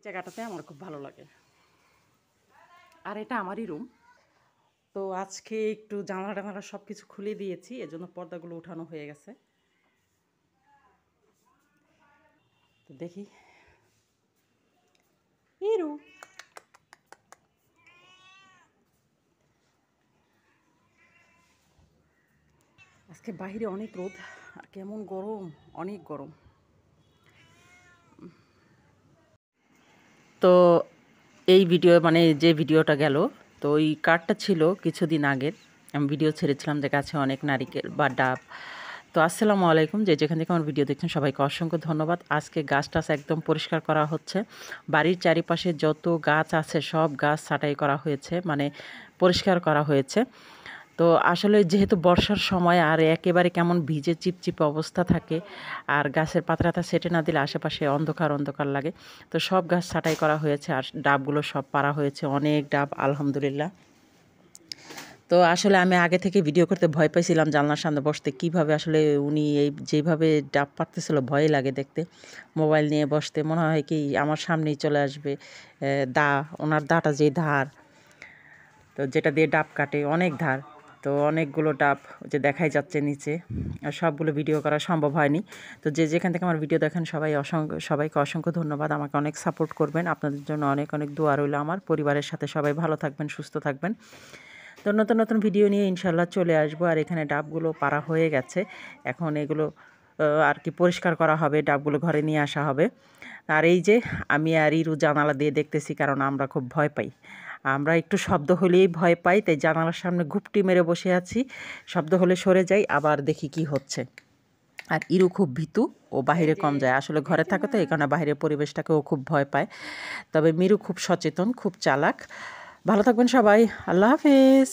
জায়গাটাতে আমার খুব ভালো লাগে। আর এটা আমারই রুম। তো আজকে একটু জানালা টানালা সব কিছু খুলে দিয়েছি, এজন্য পর্দাগুলো উঠানো হয়ে গেছে। তো দেখি ইরু আজকে বাইরে অনেক রোদ আর কেমন গরম, অনেক গরম। তো এই ভিডিও মানে যে ভিডিওটা গেল, তো ওই কার্ডটা ছিল কিছুদিন আগের। আমি ভিডিও ছেড়েছিলাম যে গাছে অনেক নারিকেল বা ডাব। তো আসসালামু আলাইকুম, যে যেখান থেকে আমার ভিডিও দেখছেন সবাইকে অসংখ্য ধন্যবাদ। আজকে গাছ টাছ একদম পরিষ্কার করা হচ্ছে। বাড়ির চারিপাশে যত গাছ আছে সব গাছ ছাঁটাই করা হয়েছে, মানে পরিষ্কার করা হয়েছে। তো আসলে যেহেতু বর্ষার সময় আর একেবারে কেমন ভিজে চিপচিপে অবস্থা থাকে, আর গাছের পাতা সেটে না দিলে আশেপাশে অন্ধকার অন্ধকার লাগে। তো সব গাছ ছাঁটাই করা হয়েছে আর ডাবগুলো সব পাড়া হয়েছে, অনেক ডাব আলহামদুলিল্লাহ। তো আসলে আমি আগে থেকে ভিডিও করতে ভয় পাইছিলাম, জানলার সামনে বসতে কীভাবে আসলে উনি এই যেভাবে ডাব পাড়তেছিল ভয় লাগে দেখতে। মোবাইল নিয়ে বসতে মনে হয় কি আমার সামনেই চলে আসবে দা, ওনার দাটা যে ধার, তো যেটা দিয়ে ডাব কাটে অনেক ধার। তো অনেকগুলো ডাব যে দেখাই যাচ্ছে নিচে, আর সবগুলো ভিডিও করা সম্ভব হয়নি। তো যে যেখান থেকে আমার ভিডিও দেখেন সবাইকে অসংখ্য ধন্যবাদ। আমাকে অনেক সাপোর্ট করবেন, আপনাদের জন্য অনেক অনেক দোয়া রইল। আমার পরিবারের সাথে সবাই ভালো থাকবেন, সুস্থ থাকবেন। তো নতুন নতুন ভিডিও নিয়ে ইনশাল্লাহ চলে আসবো। আর এখানে ডাবগুলো পাড়া হয়ে গেছে, এখন এগুলো আর কি পরিষ্কার করা হবে, ডাবগুলো ঘরে নিয়ে আসা হবে। আর এই যে আমি আর ইরু জানালা দিয়ে দেখতেছি, কারণ আমরা খুব ভয় পাই। আমরা একটু শব্দ হলেই ভয় পাই, তাই জানালার সামনে ঘুপটি মেরে বসে আছি। শব্দ হলে সরে যাই, আবার দেখি কি হচ্ছে। আর ইরু খুব ভীতু, ও বাহিরে কম যায়, আসলে ঘরে থাকে তো এই কারণে বাহিরের পরিবেশটাকে ও খুব ভয় পায়। তবে মিরু খুব সচেতন, খুব চালাক। ভালো থাকবেন সবাই, আল্লাহ হাফেজ।